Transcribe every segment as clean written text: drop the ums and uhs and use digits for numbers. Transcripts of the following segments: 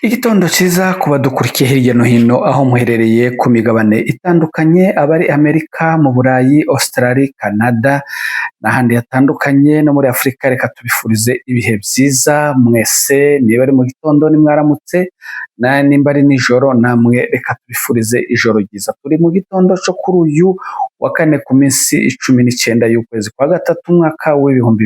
Igitondo cyiza ku badukurikiye hirya no hino aho muherereye ku migabane itandukanye, abari Amerika, mu Burayi, Australia, Canada n'ahandi hatandukanye no muri Afurika. Reka tubifurize ibihe byiza mwese, niba ari mu gitondo nimwaramutse, nimba ari nijoro namwe reka tubifurize ijoro ryiza. Turi mu gitondo cyo kuri uyu wa kane ku minsi 19 y'ukwezi kwa gatatu umwaka w'ibihumbi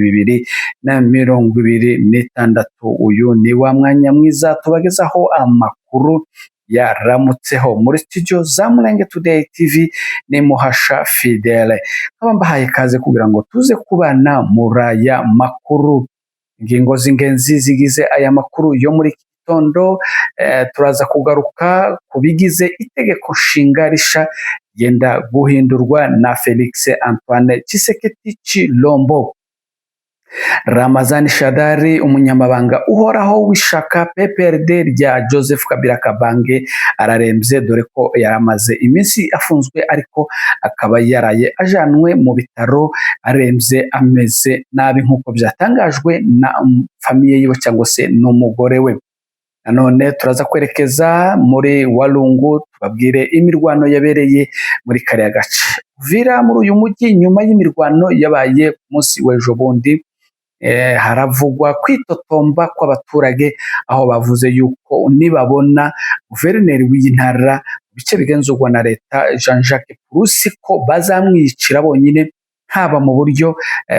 2026. Uyu ni wa mwanya mwiza tubagezaho amakuru yaramutseho muri studio za Mulenge Today TV. ni Muhasha Fidele, nkaba mbahaye kaze kugira ngo tuze kubana muri aya makuru. Ingingo z'ingenzi zigize aya makuru yo muri iki gitondo, turaza kugaruka ku bigize itegeko nshinga risha genda guhindurwa na Felix Antoine Tshisekedi Tshilombo. Ramazani Shadari, umunyamabanga uhoraho w'ishaka PPRD rya Joseph Kabila Kabange, ararembye dore ko yaramaze iminsi afunzwe ariko akaba yaraye ajanwe mu bitaro arembye ameze nabi nk'uko byatangajwe na famiye yiwe cyangwa se n'umugore we. Nanone turaza kwerekeza muri Walungu tubabwire imirwano yabereye muri kariya gace. Uvira muri uyu mujyi nyuma y'imirwano yabaye munsi w'ejo bundi, haravugwa kwitotomba kw'abaturage aho bavuze yuko nibabona guverineri w'iyi ntara bice bigenzurwa na leta Jean-Jacques Purusi ko bazamwicira bonyine, haba mu buryo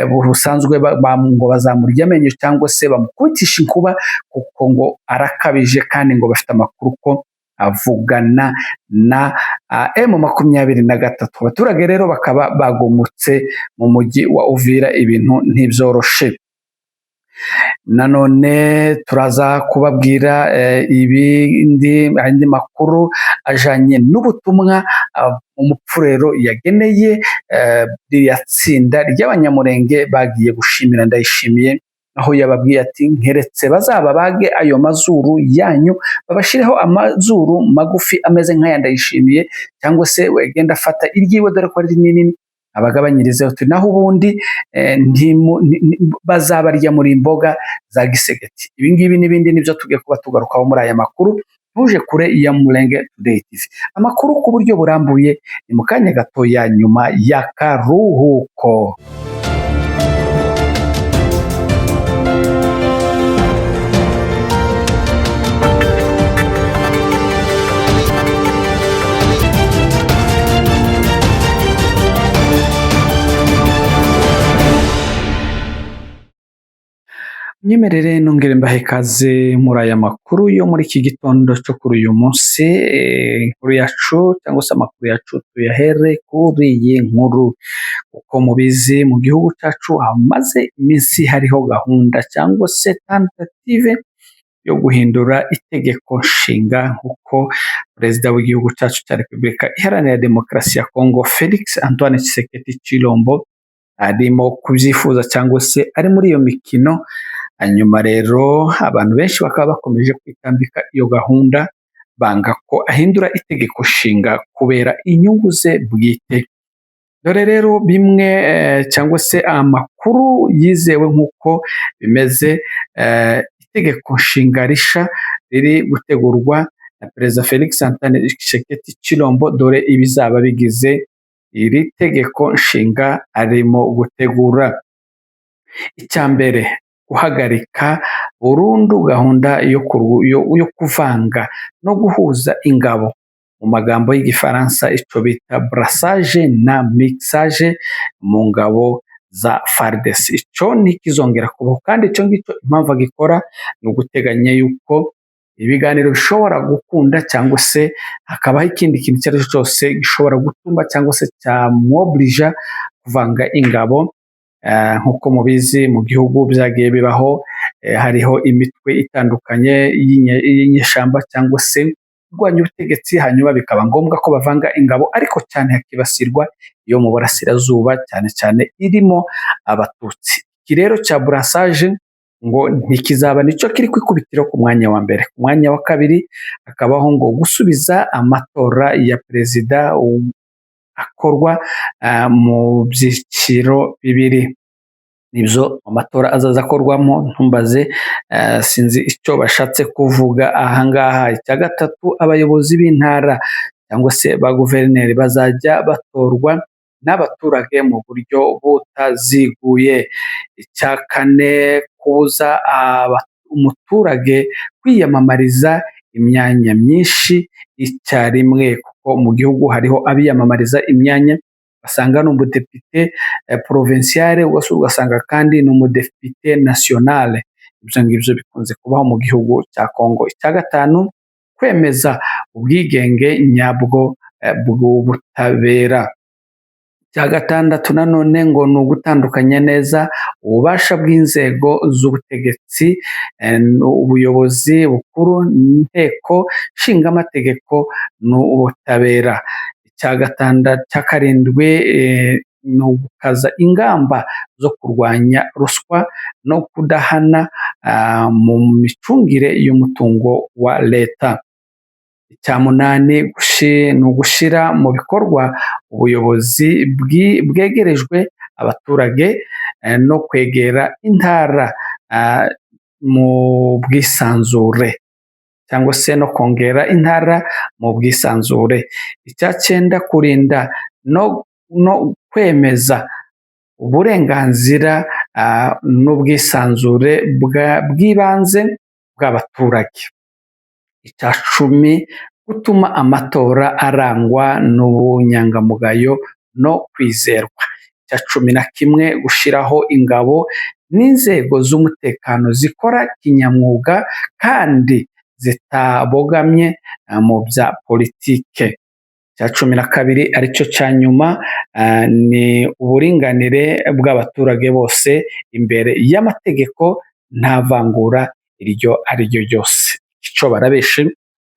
busanzwe ngo bazamurya amenyo cyangwa se bamukubitisha inkuba, kuko ngo arakabije kandi ngo bafite amakuru ko avugana na M23. Abaturage rero bakaba bagomotse mu mujyi wa Uvira, ibintu ntibyoroshe. Nanone turaza kubabwira andi makuru ajanye n'ubutumwa umupfurero yageneye ririya tsinda ry'abanyamurenge bagiye gushimira Ndayishimiye, aho yababwiye ati nkeretse bazaba bage ayo mazuru yanyu babashireho amazuru magufi ameze nk'aya Ndayishimiye, cyangwa se wegenda afata iryiwe dore ko ari rinini abagabanyirize uti naho ubundi bazabarya muri imboga za Gisegeti. Ibi ngibi n'ibindi nibyo tugiye kuba tugarukaho muri aya makuru. Ntuje kure ya Mulenge Today TV. Amakuru ku buryo burambuye ni mu kanya gatoya nyuma y'akaruhuko. Nyemerere nongere mbahe kaze muri aya makuru yo muri iki gitondo cyo kuri uyu munsi. Inkuru yacu cyangwa se amakuru yacu tuyahere kuri iyi nkuru. Uko mubizi mu gihugu cyacu hamaze iminsi hariho gahunda cyangwa se tentative yo guhindura itegeko nshinga, nk'uko perezida w'igihugu cyacu cya Repubulika Iharanira Demokarasi ya Kongo Felix Antoine Tshisekedi Tshilombo arimo kubyifuza cyangwa se ari muri iyo mikino. Hanyuma rero abantu benshi bakaba bakomeje kwitambika iyo gahunda, banga ko ahindura itegeko nshinga kubera inyungu ze bwite. Dore rero bimwe cyangwa se amakuru yizewe nk'uko bimeze, itegeko nshinga risha riri gutegurwa na perezida Felix Antoine Tshisekedi Tshilombo. Dore ibizaba bigize iri tegeko nshinga arimo gutegura. Icyambere, guhagarika burundu gahunda yo kuvanga no guhuza ingabo, mu magambo y'igifaransa icyo bita brassage na mixage mu ngabo za FARDC. Icyo ntikizongera kubaho, kandi icyo ngicyo impamvu agikora ni uguteganya yuko ibiganiro bishobora gukunda cyangwa se hakabaho ikindi kintu icyo ari cyo cyose gishobora gutuma cyangwa se cyamwoblija kuvanga ingabo. Nk'uko mubizi mu gihugu byagiye bibaho, hariho imitwe itandukanye y'inyeshyamba cyangwa se kurwanya ubutegetsi, hanyuma bikaba ngombwa ko bavanga ingabo, ariko cyane hakibasirwa iyo mu burasirazuba cyane cyane irimo abatutsi. Iki rero cya brassage ngo ntikizaba nicyo kiri kwikubitiro ku mwanya wa mbere. Ku mwanya wa kabiri hakabaho ngo gusubiza amatora ya perezida akorwa mu byiciro bibiri. nibyo amatora azaza akorwamo, ntumbaze sinzi icyo bashatse kuvuga ahangaha. Icya gatatu, abayobozi b'intara cyangwa se ba guverineri bazajya batorwa n'abaturage mu buryo butaziguye. Icya kane, kubuza umuturage kwiyamamariza imyanya myinshi icyarimwe, kuko mu gihugu hariho abiyamamariza imyanya ugasanga ni umudepite provinciale, ugasanga kandi ni umudepite nationale. Ibyo ngibyo bikunze kubaho mu gihugu cya Congo. Icya gatanu, kwemeza ubwigenge nyabwo bw'ubutabera. Icya gatandatu nanone ngo ni ugutandukanya neza ububasha bw'inzego z'ubutegetsi, ubuyobozi bukuru, inteko nshingamategeko n'ubutabera. Icya karindwi ni ugukaza ingamba zo kurwanya ruswa no kudahana mu micungire y'umutungo wa leta. Icya munani, ni ugushyira mu bikorwa ubuyobozi bwegerejwe abaturage no kwegera intara mu bwisanzure, cyangwa se no kongera intara mu bwisanzure. Icya cyenda, kurinda no kwemeza uburenganzira n'ubwisanzure bw'ibanze bw'abaturage. Icya cumi, gutuma amatora arangwa n'ubunyangamugayo no kwizerwa. Icya cumi na kimwe, gushyiraho ingabo n'inzego z'umutekano zikora kinyamwuga kandi zitabogamye mu bya politike. Icya cumi na kabiri, aricyo cya nyuma, ni uburinganire bw'abaturage bose imbere y'amategeko, nta vangura iryo ari ryo ryose. Icyo barabeshe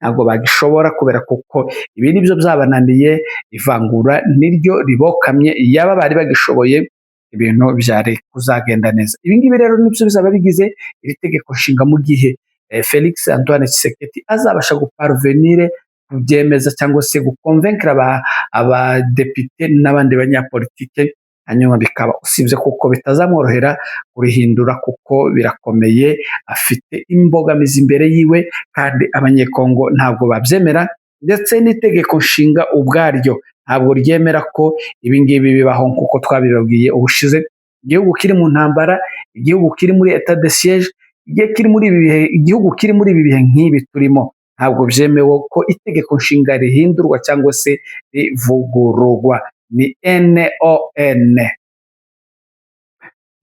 ntabwo bagishobora, kubera kuko ibi nibyo byabananiye, ivangura niryo ribokamye. Yaba bari bagishoboye, ibintu byari kuzagenda neza. Ibi ngibi rero nibyo bizaba bigize iri tegeko nshinga, mu gihe Felix Antoine Tshisekedi azabasha guparvenir kubyemeza cyangwa se gukonvenkira abadepite n'abandi banyapolitike, hanyuma bikaba, usibye kuko bitazamworohera kurihindura kuko birakomeye, afite imbogamizi imbere yiwe kandi abanyekongo ntabwo babyemera, ndetse n'itegeko nshinga ubwaryo ntabwo ryemera ko ibi ngibi bibaho. Nk'uko twabibabwiye ubushize, igihugu kiri mu ntambara, igihugu kiri muri etat de siege, igihugu kiri muri ibi bihe nk'ibi turimo, ntabwo byemewe ko itegeko nshinga rihindurwa cyangwa se rivugururwa. Ni NON.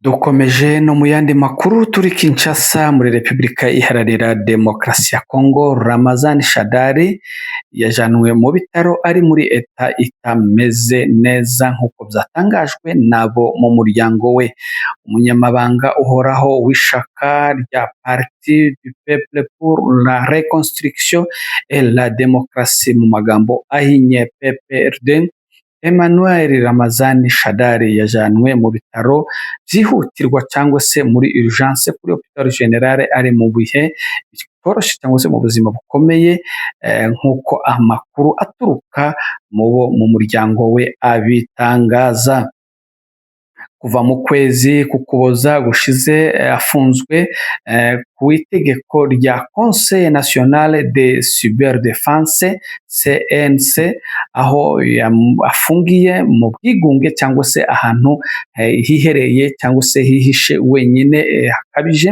Dukomeje no mu yandi makuru, turi Kinshasa muri Repubulika Iharanira Demokarasi ya Congo. Ramazani Shadari yajanwe mu bitaro ari muri eta itameze neza nk'uko byatangajwe nabo mu muryango we. Umunyamabanga uhoraho w'ishaka rya Parti du Peuple pour la Reconstruction et la Démocratie, mu magambo ahinnye PPRD, Emmanuel Ramazani Shadari yajanwe mu bitaro byihutirwa cyangwa se muri urgence kuri Hopital General, ari mu bihe bitoroshye cyangwa se mu buzima bukomeye, nk'uko amakuru aturuka mu muryango we abitangaza. Kuva mu kwezi k'Ukuboza gushize afunzwe ku itegeko rya Conseil National de Cyberdéfense CNC, aho afungiye mu bwigunge cyangwa se ahantu hihereye cyangwa se hihishe wenyine hakabije.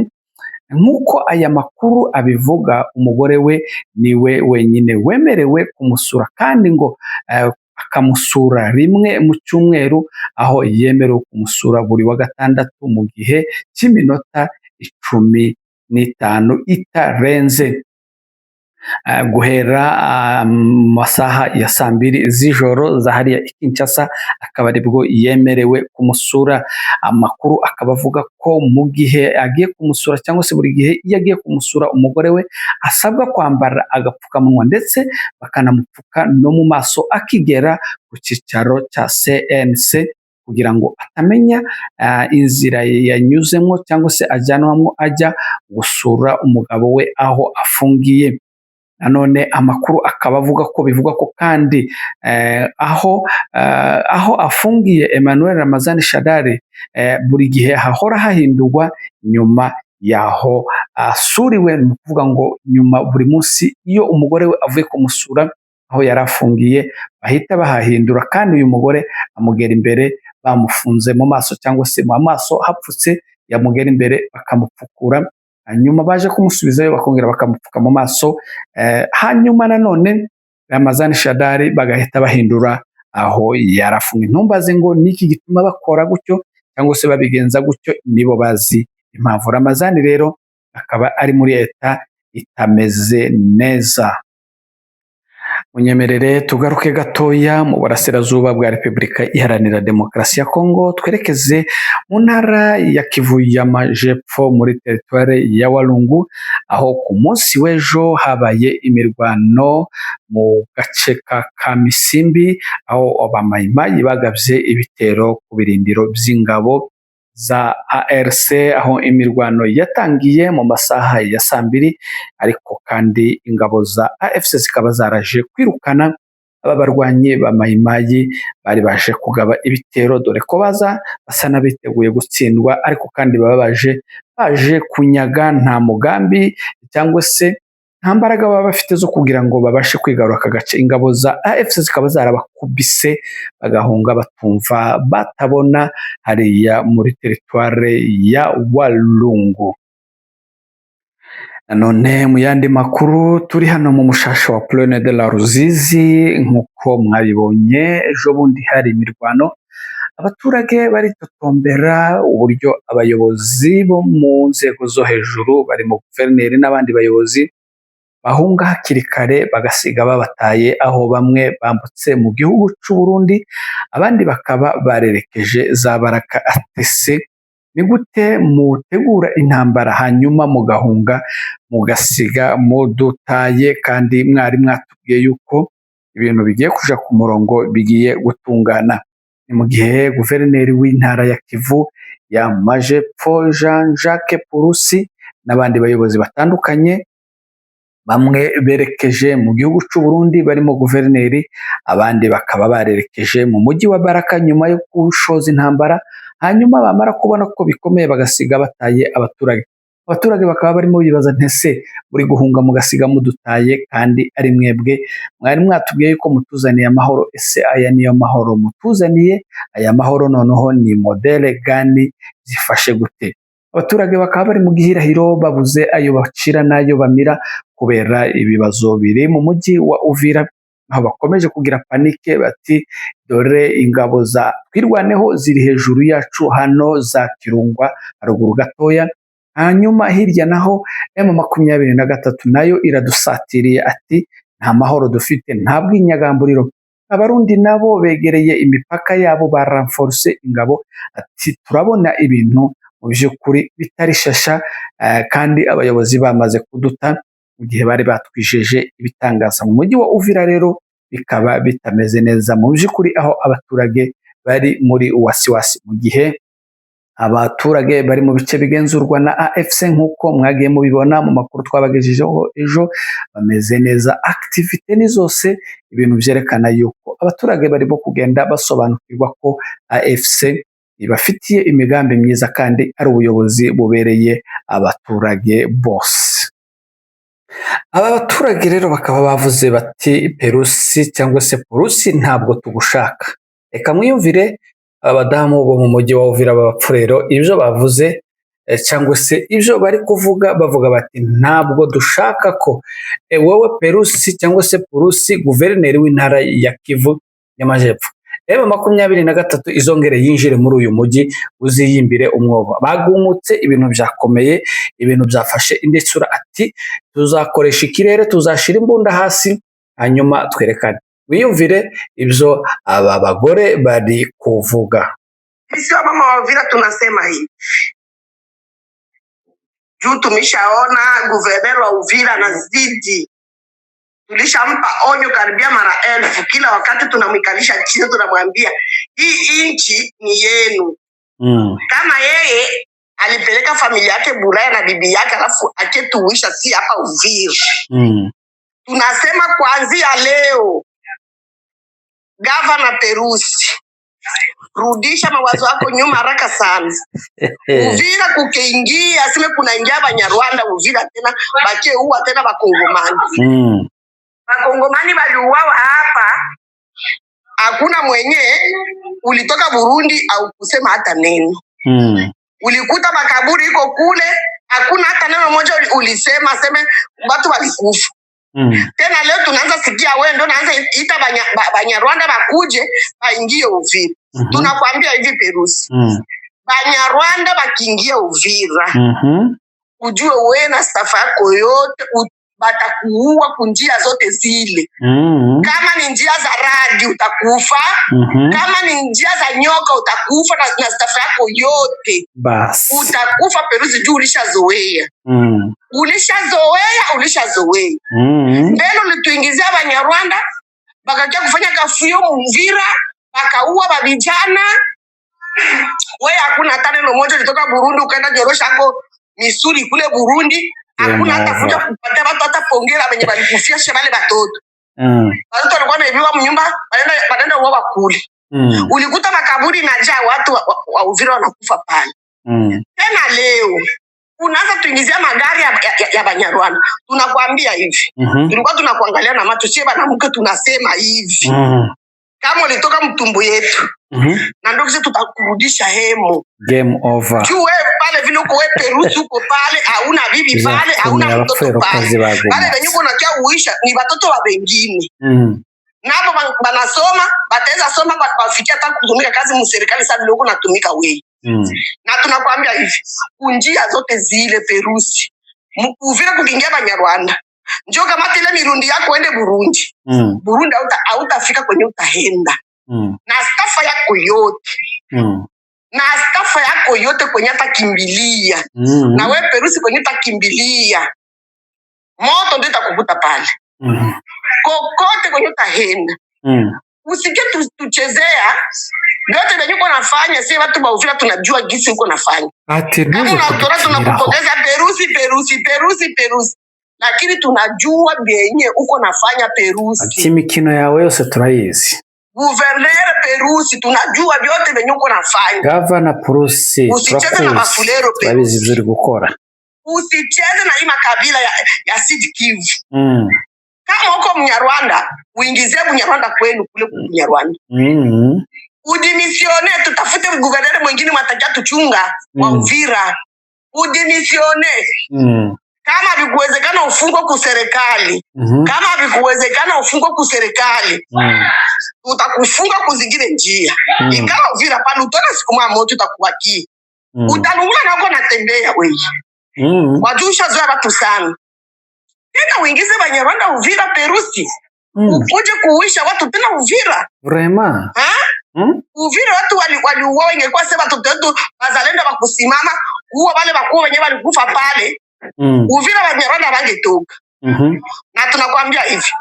Nk'uko aya makuru abivuga, umugore we niwe wenyine wemerewe kumusura, kandi ngo akamusura rimwe mu cyumweru, aho yemerewe kumusura buri wa gatandatu mu gihe cy'iminota 15 itarenze. Guhera masaha ya 2 z'ijoro za hariya Kinshasa, akaba aribwo yemerewe kumusura. Amakuru akaba avuga ko mu gihe agiye kumusura cyangwa se buri gihe iyo agiye kumusura umugore we, asabwa kwambara agapfukamunwa ndetse bakanamupfuka no mu maso akigera ku cyicaro cya CNC, kugira ngo atamenya inzira yanyuzemo cyangwa se ajyanwamo ajya gusura umugabo we aho afungiye. nanone amakuru akaba avuga ko bivugwa ko kandi aho afungiye Emmanuel Ramazani Shadari buri gihe hahora hahindurwa nyuma yaho asuriwe, ni ukuvuga ngo nyuma buri munsi iyo umugore we avuye kumusura aho yari afungiye bahita bahahindura, kandi uyu mugore amugera imbere bamufunze mu maso cyangwa se mu maso hapfutse, yamugera imbere bakamupfukura, hanyuma baje kumusubizayo bakongera bakamupfuka mu maso, hanyuma nanone Ramazani Shadari bagahita bahindura aho yarafunga. Ntumbaze ngo niki gituma bakora gutyo cyangwa se babigenza gutyo, nibo bazi impamvu. Ramazani rero akaba ari muri leta itameze neza. Munyemerere tugaruke gatoya mu burasirazuba bwa Repubulika Iharanira Demokarasi ya Kongo, twerekeze mu ntara ya Kivu y'Amajepfo muri teritware ya Walungu, aho ku munsi w'ejo habaye imirwano mu gace ka Kamisimbi, aho abamayimayi bagabye ibitero ku birindiro by'ingabo za ARC, aho imirwano yatangiye mu masaha ya saa 2, ariko kandi ingabo za AFC zikaba zaraje kwirukana aba barwanyi ba mayimayi bari baje kugaba ibitero, dore ko basa n'abiteguye gutsindwa, ariko kandi baba baje kunyaga, nta mugambi cyangwa se nta mbaraga baba bafite zo kugira ngo babashe kwigarura aka gace. Ingabo za AFC zikaba zarabakubise bagahunga batumva batabona hariya muri teritware ya Walungu. Nanone mu yandi makuru turi hano mu mushasha wa Plaine de la Ruzizi, nk'uko mwabibonye ejo bundi hari imirwano, abaturage baritotombera uburyo abayobozi bo mu nzego zo hejuru barimo guverineri n'abandi bayobozi bahunga hakiri kare bagasiga babataye, aho bamwe bambutse mu gihugu cy'u Burundi, abandi bakaba barerekeje za Baraka. Atese ni gute mutegura intambara hanyuma mugahunga mugasiga mudutaye, kandi mwari mwatubwiye yuko ibintu bigiye kuja ku murongo bigiye gutungana? Ni mu gihe guverineri w'intara ya Kivu y'Amajepfo Jean Jacques Purusi n'abandi bayobozi batandukanye, bamwe berekeje mu gihugu cy'u Burundi barimo guverineri, abandi bakaba barerekeje mu mujyi wa Baraka nyuma yo gushoza intambara, hanyuma bamara kubona ko bikomeye bagasiga bataye abaturage. Abaturage bakaba barimo bibaza, ntese buri guhunga mugasiga mudutaye kandi ari mwebwe mwari mwatubwiye yuko mutuzaniye amahoro? Ese aya niyo mahoro mutuzaniye? Aya mahoro noneho ni modele gani? Zifashe gute? Abaturage bakaba bari mu gihirahiro babuze ayo bacira n'ayo bamira kubera ibibazo biri mu mujyi wa Uvira, aho bakomeje kugira panike bati dore ingabo za twirwaneho ziri hejuru yacu hano za Kirungwa haruguru gatoya, hanyuma hirya naho M23 nayo iradusatiriye ati nta mahoro dufite, nta bwinyagamburiro. Abarundi nabo begereye imipaka yabo baranforce ingabo, ati turabona ibintu mu by'ukuri bitari shasha, kandi abayobozi bamaze kuduta mu gihe bari batwijeje ibitangaza. Mu mujyi wa Uvira rero bikaba bitameze neza mu by'ukuri, aho abaturage bari muri wasiwasi, mu gihe abaturage bari mu bice bigenzurwa na AFC nk'uko mwagiye mubibona mu makuru twabagejejeho ejo, bameze neza. Activite ni zose ibintu byerekana yuko abaturage barimo kugenda basobanukirwa ko AFC ibafitiye imigambi myiza kandi ari ubuyobozi bubereye abaturage bose. Aba baturage rero bakaba bavuze bati Perusi cyangwa se Purusi ntabwo tugushaka. Reka mwiyumvire abadamu bo mu mujyi wa Uvira b'abapfurero ibyo bavuze, cyangwa se ibyo bari kuvuga, bavuga bati ntabwo dushaka ko wowe Perusi cyangwa se Purusi, guverineri w'intara ya Kivu y'Amajepfo, M23 izongere yinjire muri uyu mujyi uziyimbire umwobo. Bagumutse, ibintu byakomeye, ibintu byafashe indi sura. Ati tuzakoresha ikirere, tuzashira imbunda hasi, hanyuma twerekane. Wiyumvire ibyo aba bagore bari kuvuga. Sisi mama wa Uvira tunasema hivi, juu tumeshaona guverneri wa Uvira na zidi, tulishampa onyo karibia mara 1000. Kila wakati tunamwikalisha chini, tunamwambia hii nchi ni yenu. Kama yeye alipeleka familia yake Bulaya na bibi yake, alafu achetuwisha si hapa Uvira. tunasema kuanzia leo, Gavana Perusi, rudisha mawazo yako nyuma haraka sana. Uvira kukiingia sime kunaingia Banyarwanda Uvira tena bakie uwa tena Bakongomani. Bakongomani waliuawa hapa, hakuna mwenye ulitoka Burundi au kusema hata neno. Ulikuta makaburi iko kule, hakuna hata neno moja ulisema seme watu walikufa. Tena leo tunaanza sikia wewe ndio unaanza ita Banyarwanda bakuje baingie Uvira. Tunakwambia hivi Perusi. Banyarwanda bakiingia Uvira. Ujue wewe na staff yako yote batakuua kunjia zote zile. Kama ni njia za radi utakufa. Kama ni njia za nyoka utakufa na staff yako yote. Bas. Utakufa Perusi juu ulishazoea. Ulishazoea. Mbele ulituingizia Banyarwanda bakakia kufanya kafuyo Uvira, bakaua babijana. Wewe hakuna hata neno moja litoka Burundi ukaenda jorosha hako Misuri kule Burundi. Hakuna hata kuja kupata watu hata pongera wenye balikufia shebale batoto. Watoto walikuwa naibiwa mnyumba, wanaenda uwa kule. Ulikuta makaburi na jaa watu wa Uvira wanakufa pale. Tena leo unaanza tuingizia magari ya Banyarwanda. Tunakwambia hivi. Tulikuwa tunakuangalia na macho cheba na mke tunasema hivi. Kama ulitoka mtumbo yetu. Na ndio sisi tutakurudisha hemo. Game over. Juu wewe pale vile uko wewe Perusi uko pale, hauna bibi pale, hauna mtoto pale. Pale wenye uko nakia uisha ni watoto wa wengine. Nabo banasoma, bataweza soma bafikia hata kutumika kazi mu serikali sasa ndio unatumika wewe. Na tunakwambia hivi, kunjia zote zile Perusi. Uvira kukiingia Banyarwanda. Njoo kama ile mirundi yako ende Burundi. Burundi hautafika kwenye utaenda. Na staff yako yote. Na staff yako yote kwenye atakimbilia. Na wewe Perusi kwenye utakimbilia. Moto ndio itakukuta pale. Kokote kwenye utaenda. Usije tuchezea. Yote ndio uko nafanya, si watu wa Uvira tunajua gisi uko nafanya. Kama unatora tunakupongeza Perusi. Lakini tunajua benye uko nafanya Perusi. Ati mikino yawe yose turayizi. Gouverneur Perusi tunajua vyote benye uko nafanya. Gavana Perusi. Usicheze na Bafulero Perusi. Vizuri gukora. Usicheze na hii makabila ya Sud Kivu. Kama uko Mnyarwanda, uingizie Mnyarwanda kwenu kule Mnyarwanda. Udimisione, tutafute gouverneur mwingine mwatakia tuchunga wa Uvira. Udimisione. Kama vikuwezekana ufungwe ku serikali. Kama vikuwezekana ufungwe ku serikali. Utakufunga kuzingine njia. Ikawa Uvira pale utona siku moja utakuwakia. Utalungula na uko natembea wewe. Wajusha zoea watu sana. Tena uingize Banyarwanda Uvira Perusi. Uje kuuisha watu tena Uvira. Vraiment? Uvira watu waliuawa ingekuwa sema watoto wetu wazalendo wakusimama uwa wale wakuu wenyewe walikufa pale. Uvira Banyarwanda wangetoka. Na tunakwambia hivi.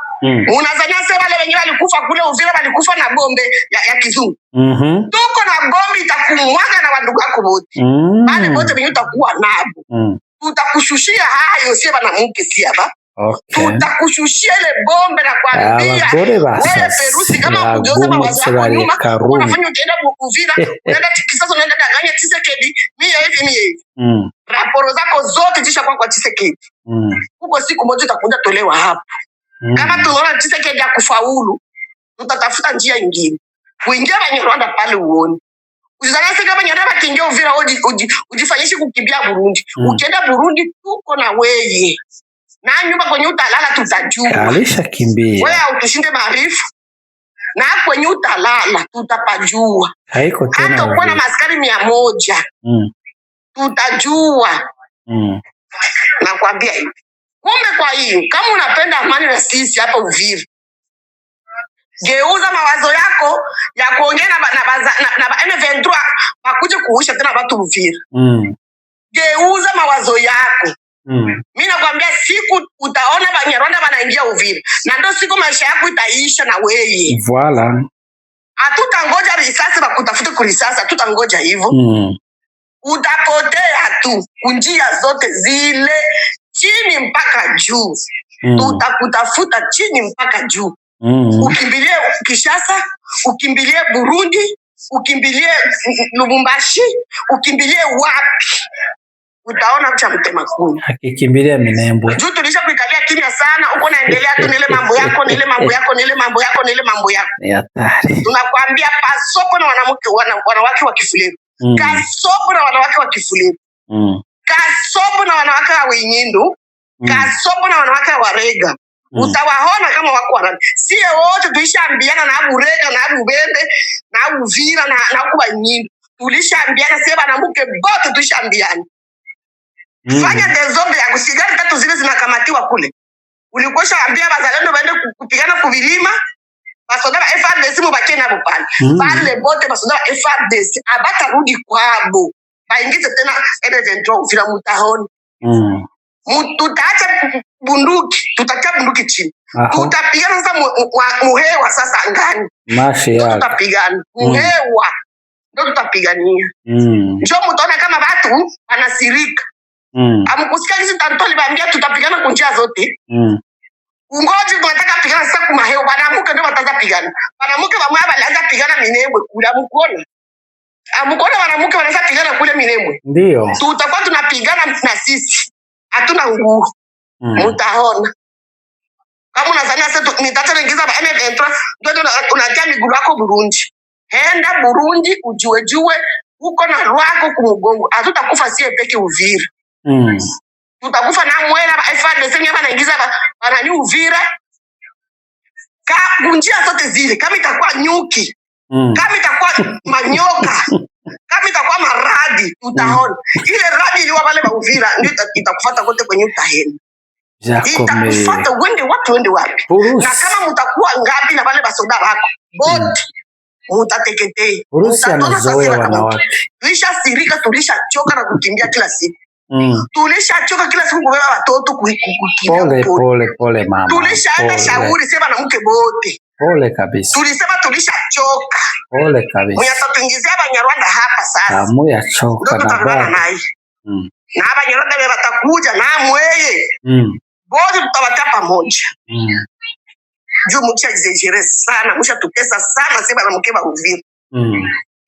Unazania sema wale wenyewe walikufa kule Uvira walikufa na bombe ya kizungu. Tuko na bombe itakumwaga na wandugu wako wote. Wale wote wenyewe utakuwa nabo. Tutakushushia hayo sema na mke si hapa. Okay. Tutakushushia ile bombe na kuambia wewe Perusi kama kugeuza mawazo yako nyuma unafanya ukienda Uvira unaenda kisasa unaenda danganya Tshisekedi mimi hivi raporo zako zote zisha kwa Tshisekedi huko siku moja utakuja tolewa hapo kama tunaona Tshisekedi akufaulu tutatafuta njia nyingine kuingia Banyarwanda pale uone usizanase kama Banyarwanda kiingia Uvira ujifanyishe kukimbia Burundi ukienda Burundi tuko na wewe na nyumba kwenye utalala tutajua. Alisha kimbia. Wewe utushinde maarifa. Na kwenye utalala tutapajua. Haiko tena. Hata uko na maskari 100. Tutajua. Nakwambia hivi. Kumbe kwa hiyo kama unapenda amani na sisi hapa Uvira. Geuza mawazo yako ya kuongea na M23 bakuje kuusha tena watu Uvira. Geuza mawazo yako. Mimi nakwambia siku utaona Banyarwanda wanaingia Uvira na ndio siku maisha yako itaisha na wewe. Voilà. Hatutangoja risasi bakutafute kurisasi, hatutangoja hivyo. Utapotea tu kunjia zote zile chini mpaka juu. tutakutafuta chini mpaka juu. Ukimbilie Kishasa, ukimbilie Burundi, ukimbilie Lubumbashi, ukimbilie wapi, utaona cha mtema kuni. Akikimbilia Minembwe. Juu tulisha kuikalia kimya sana, uko naendelea tu nile mambo yako, nile mambo yako, nile mambo yako, nile mambo yako. Ni hatari. Tunakwambia Kasoko na wanawake wa Kifuleru. Kasoko na wanawake wa Kifuleru. Kasoko na wanawake wa Winyindu. Kasoko na wanawake wa Rega. Utawaona kama wako wana. Sie wote tulishaambiana na Burega na Bubembe na Uvira na kwa Winyindu. Tulishaambiana sie banamuke bote tulishaambiana. Fanya desordre ya kusigari 3 zile zinakamatiwa kule. Ulikosha ambia bazalendo baende kupigana kuvilima. Basoda ba FARDC mubake nabo pale. Pale bote basoda ba FARDC abata rudi kwabo. Baingize tena M23 Uvira mutahoni. Tutaacha bunduki, tutacha bunduki chini. Tutapigana sasa muhewa sasa ngani. Mashi yake. Tutapigana muhewa. Ndio tutapigania. Njoo mtaona kama watu wanasirika. Amkusikia hizi tantoli baambia tutapigana kwa njia zote. Ungoje tunataka pigana sasa kwa maheo banamuke ndio wataanza pigana. Banamuke bamwa balaanza pigana Minembwe kula mkono. Amkono banamuke wanaanza pigana kule Minembwe. Ndio. Tutakuwa tunapigana na sisi. Hatuna nguvu. Mtaona. Kama unazania sasa nitata naingiza ba M23 ndio unatia miguu yako Burundi. Henda Burundi ujue uko na rwako kumugongo. Hatutakufa sie peke Uvira. Tutakufa na mwela ba FARDC nyama naingiza banani Uvira. Kunjia zote zile kama itakuwa nyuki. Kama itakuwa manyoka. Kama itakuwa maradi utaona. Ile radi iliwa wale ba Uvira ndio itakufuata kote kwenye utaheni. Itakufuata wende watu wende wapi. Na kama mtakuwa ngapi na wale basoda wako bote mutateketei. Mutaona wanawake. Tulishasirika, tulishachoka na kukimbia kila siku. Tulishachoka kila siku kubeba watoto kukimbia. Pole mama. Tulishaenda shauri sema na mke bote. Pole kabisa. Tulisema tulishachoka. Pole kabisa. Mwenye tatuingizia Banyarwanda hapa sasa. Amuya choka na baba. Na Banyarwanda watakuja na mweye. Bote tutawata pamoja. Juu mcha jizejere sana, mcha tutesa sana sema na mke ba Uvira.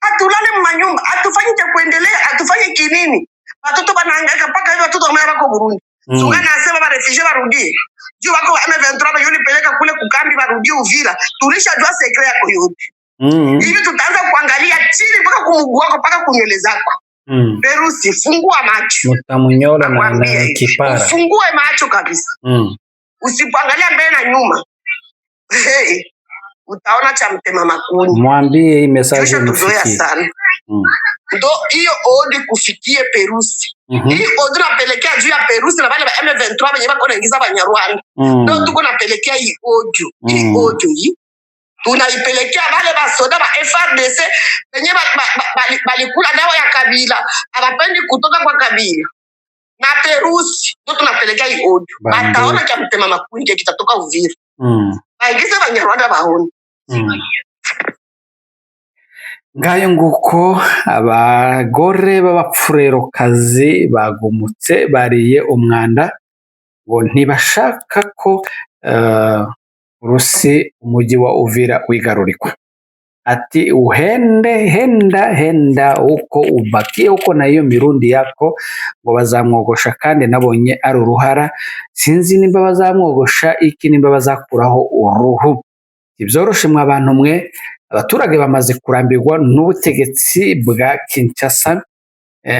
Atulale manyumba, atufanye cha kuendelea, atufanye kinini? Watoto banahangaika mpaka hivi watoto wako Burundi. Sungana anasema ba refugee barudie. Juu wako M23 yulipeleka kule kukambi barudie Uvira. Tulishajua sekre yako yote. Hivi tutaanza kuangalia chini mpaka kumuguu wako mpaka kunywele zako. Perusi fungua macho. Mtamunyola na kipara. Fungue macho kabisa. Usipoangalia mbele na nyuma. Hey, utaona cha mtema makuni. Mwambie hii message mfikie. Ndo hiyo odi kufikie Perusi. Hii odi napelekea juu ya Perusi na wale wa M23 wenye wako naingiza Banyarwanda. Ndo tuko napelekea hii audio. Hii audio hii tunaipelekea wale basoda ba FARDC wenye balikula dawa ya Kabila. Hawapendi kutoka kwa Kabila. Na Perusi ndo tunapelekea hii audio. Bataona cha mtema makuni kitatoka Uvira. Baingiza Banyarwanda bahoni. Ngayo nguko abagore b'abapfurerokazi bagumutse bariye umwanda ngo ntibashaka ko Urusi umujyi wa Uvira wigarurikwa. Ati henda uko ubakie uko na hiyo mirundi yako ngo bazamwogosha, kandi nabonye ari uruhara. Sinzi nimba bazamwogosha iki, nimba bazakuraho uruhu. Ibyoroshe mwa abantu mwe, abaturage bamaze kurambirwa n'ubutegetsi bwa Kinshasa.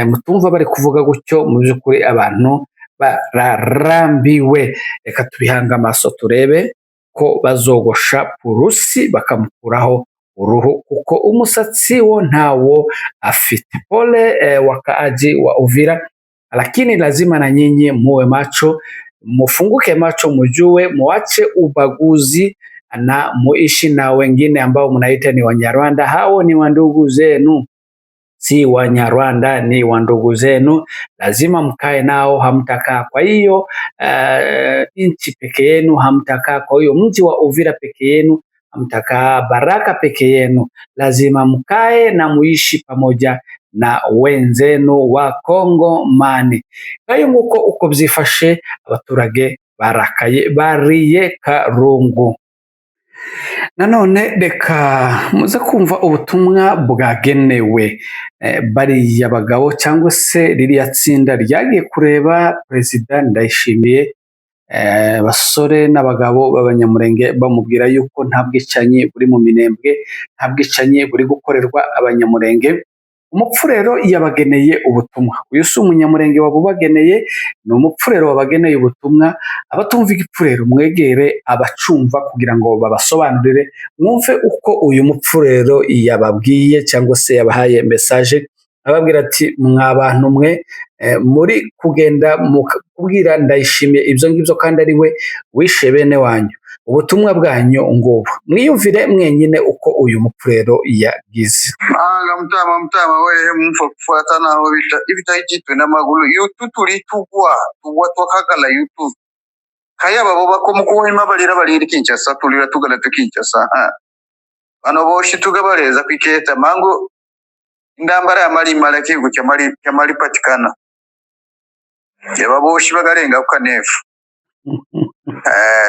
Mutumva bari kuvuga gutyo, mu byukuri abantu bararambiwe. Reka tubihanga amaso turebe ko bazogosha Urusi bakamukuraho uruhu, kuko umusatsi wo ntawo afite. Pole wakaaji wa Uvira, lakini lazima na nyinyi muwe macho, mufunguke macho, mujue, muache ubaguzi na muishi na wengine ambao mnaita ni Wanyarwanda. Hao ni wandugu zenu, si Wanyarwanda, ni wandugu zenu. Lazima mkae nao, hamtakaa kwa hiyo nchi peke yenu, hamtakaa kwa hiyo mji wa Uvira peke yenu, hamtakaa Baraka peke yenu. Lazima mkae na muishi pamoja na wenzenu wa Kongo mani. Ngayo nguko uko byifashe abaturage barakaye bariye karungu. Nanone reka muze kumva ubutumwa bwagenewe bariya bagabo cyangwa se ririya tsinda ryagiye kureba Perezida Ndayishimiye, abasore n'abagabo b'Abanyamulenge bamubwira yuko nta bwicanyi buri mu Minembwe, nta bwicanyi buri gukorerwa Abanyamulenge. Umupfu rero yabageneye ubutumwa. Uyu si Umunyamulenge wabubageneye, ni umupfu rero wabageneye ubutumwa. Abatumva igipfu rero mwegere abacumva kugira ngo babasobanurire, mwumve uko uyu mupfu rero yababwiye cyangwa se yabahaye message, ababwira ati mwa bantu mwe muri kugenda kubwira Ndayishimiye ibyo ngibyo kandi ari we wishe bene wanyu. Ubutumwa bwanyu ngubu mwiyumvire mwenyine uko uyu mupfu rero yagize. Mtama wewe mfa kufuatana aho ibita igitwe n'amaguru YouTube tugwa twakagala YouTube kaya babo bakomukuhima balira Kinshasa tulira tugala tukinshasa bano boshi tugabareza kwiketa mango indambara ya mali malaki gucya mali patikana yaba boshi bagarenga ukanefu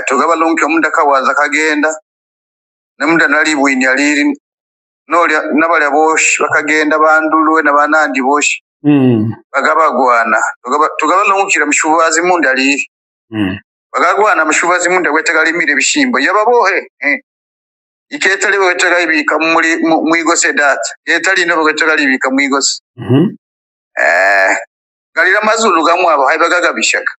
tugabalonke munda kawaza kagenda namunda nali bwini aliri nolya nabalya boshi bakagenda bandulwe nabanandi boshi bagabagwana tugabalongukira mushubazi munda aliri bagagwana mushubazi munda gwetagalimire bishimbo yababohe iketali gwetagalibika mwigose data yetali no gwetagalibika mwigose galira mazulu gamwabo haibagaga bishaka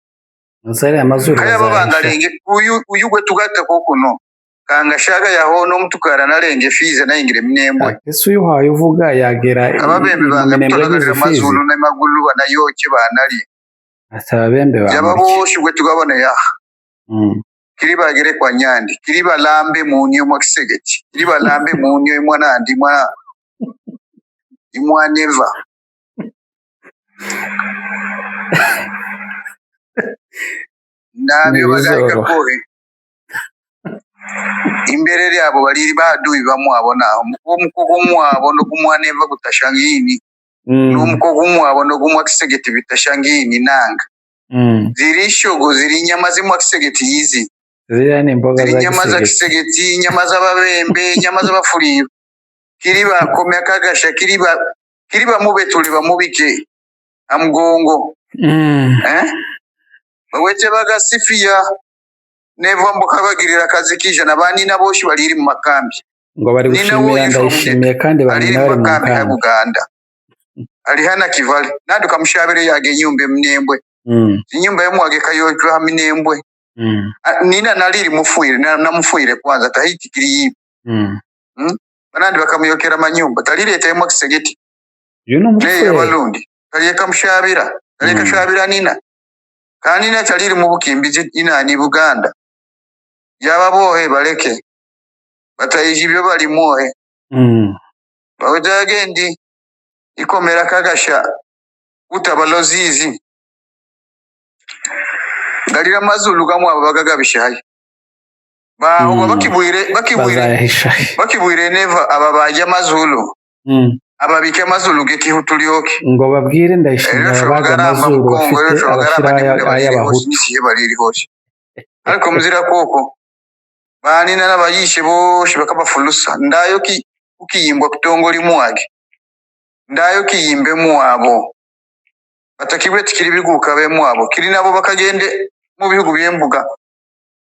Nsare amazuru kaya babangalenge uyu gwetugata kokuno kanga shaga yahono mutukara narenge fize nayingire Minembwe ese uyu haye uvuga yagera ababembe bangamutonagalira mazulu n'amagulu banayoke banali atabembe ba yababoshi gwetugabona ya kiriba gere kwa nyandi kiriba lambe munyo mwa Kisegeti kiriba lambe munyo mwanandi imwa neva nabyo bagarika kohe imbere ryabo baliri baduyi bamwabona umukogo mwabo no kumwaneva gutashangini n'umukogo mwabo no kumwa Kisegeti bitashangini nanga zirishogo ziri nyama zimwa Kisegeti yizi ziriya ni imboga za nyama za Kisegeti nyama z'ababembe nyama z'abafuriyo kiriba komya kagasha kiriba mube tuli bamubike amgongo bawete bagasifia nevo mboka bagirira kazi kija nabani naboshi baliri mu makambi ngo bari gushimira Ndayishimiye kandi bari mu makambi ya Uganda ali hana kivali nadu kamushabire yage nyumbe Minembwe nyumba yamwage kayochwa ha Minembwe nina naliri mufuire na mufuire kwanza tahiti kiri banandi bakamuyokera manyumba talirete mu Kisegeti yuno mufuire abalundi kaliye kamushabira kaliye kashabira nina kandi na taliri mu bukimbizi inani Buganda yababohe baleke batayiji byo bali mohe bawejagendi ikomera kagasha utabalozizi galira mazulu gamwa bagaga bishayi baho bakibwire neva ababaje mazulu ababike mazulu gekihutulyoke ngo babwire Ndayishimiye baga mazulu bafite abashira ayabahutu baliri hose ariko muzira koko banina nabayishe boshi bakabafulusa ndayo ukiyimbwa kutongoli mwage ndayo kiyimbe mwabo batakibwe tikiri biguka be mwabo kiri nabo bakagende mu bihugu byembuga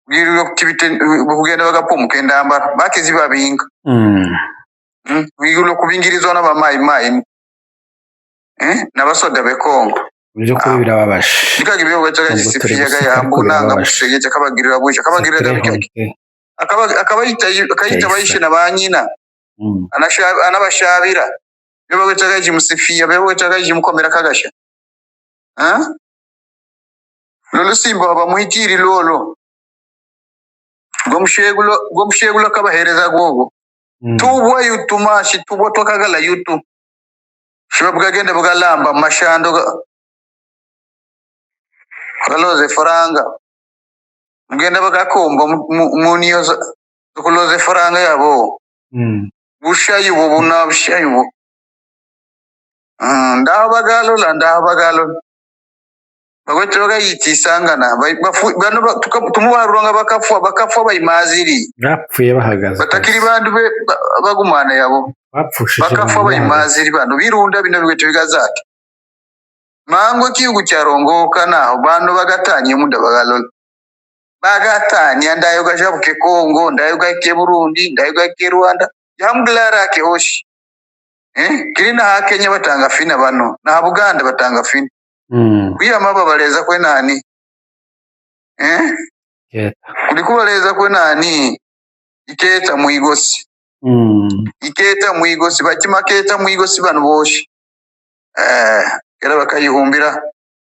bwiriro kutibite bugenda bagapomuka endambara bakizi babinga bwiriro kubingirizwa n'abamayi n'abasoda be Kongo byo kuri birababaje bikaga ibyo bagacaga gisifiyaga yambunanga musegetse akabagirira busha akabagirira bikake akayita bayishe na banyina anabashabira byo bagacaga jimusifia byo bagacaga jimukomera kagasha lolo simba bamuhitiri lolo gomshegulo kabahereza gogo tubwa yutumashi tubwa twakagala yutu shibabugagende bugalamba mashando kaloze faranga mugenda bagakomba muniyo kuloze faranga yabo bushayubo bunabshayubo ndaho bagalo bagwete bagayitisangana bano tumubaruronga bakafwa bayimaziri bapfuye bahagaze batakiri bandu bagumana yabo bapfushije bakafwa bayimaziri bano birunda bino bigwete bigazati mango kiugu cyarongoka naho bano bagatanye munda bagalola bagatanye ndayo gajabuke Kongo ndayo gake Burundi ndayo gake Rwanda yamglara ke oshi kirina ha Kenya batanga fina bano na Buganda batanga fina kwiyama babaleza kwe nani kulikubaleza kwe nani iketa muigosi iketa muigosi bakimaketa muigosi bano boshi kera bakayihumbira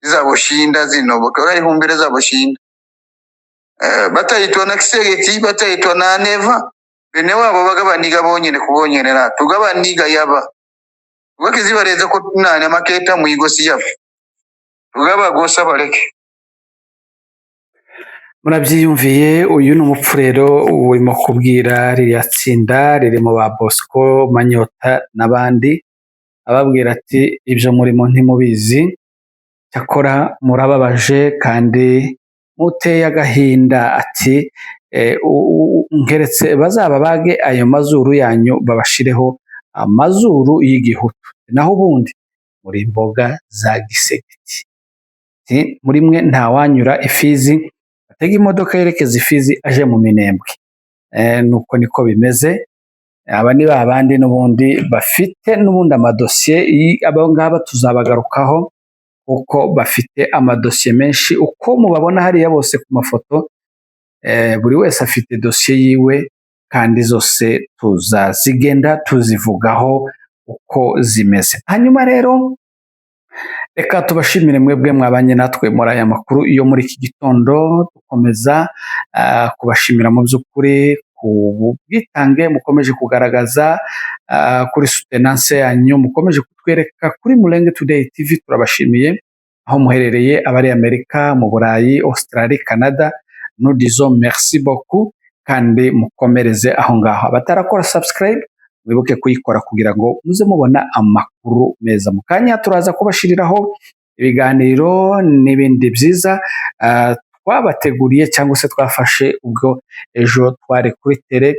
izaboshinda zino bakayihumbira zaboshinda batayitwa na Kisegeti batayitwa na Neva bene wabo bagabaniga bonyene kubonyene na tugabaniga yaba bakizibareza ko nani amaketa muigosi yabo tugabagosa bareke. Murabyiyumviye uyu ni umupfurero urimo kubwira ririya tsinda ririmo ba Bosco Manyota n'abandi ababwira ati ibyo murimo ntimubizi cyakora murababaje kandi muteye agahinda ati ngeretse bazaba bage ayo mazuru yanyu babashireho amazuru y'igihutu naho ubundi muri imboga za Gisegeti muri mwe ntawanyura ifizi atega imodoka yerekeza ifizi aje mu Minembwe nuko niko bimeze aba ni babandi n'ubundi bafite n'ubundi amadosiye abo ngaba tuzabagarukaho uko bafite amadosiye menshi uko mubabona hariya bose ku mafoto buri wese afite dosiye yiwe kandi zose tuzazigenda tuzivugaho uko zimeze. Hanyuma rero reka tubashimire mwebwe mwabanye natwe muri aya makuru yo muri iki gitondo dukomeza kubashimira mu by'ukuri ku bwitange mukomeje kugaragaza kuri soutenance yanyu mukomeje kutwereka kuri Mulenge Today TV turabashimiye aho muherereye abari Amerika mu Burayi Australia Canada nous disons merci beaucoup kandi mukomereze aho ngaho abatarakora subscribe wibuke kuyikora kugira ngo muze mubona amakuru meza mu kanya turaza kubashiriraho ibiganiro n'ibindi byiza twabateguriye cyangwa se twafashe ubwo ejo twari kuri tele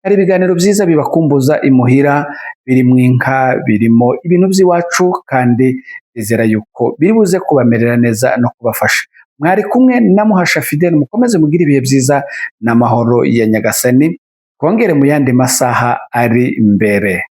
hari ibiganiro byiza bibakumbuza imuhira birimo inka birimo ibintu by'iwacu kandi bizera yuko biri buze kubamerera neza no kubafasha mwari kumwe na Muhasha Fidel mukomeze mugira ibihe byiza n'amahoro ya Nyagasani kongere mu yandi masaha ari imbere.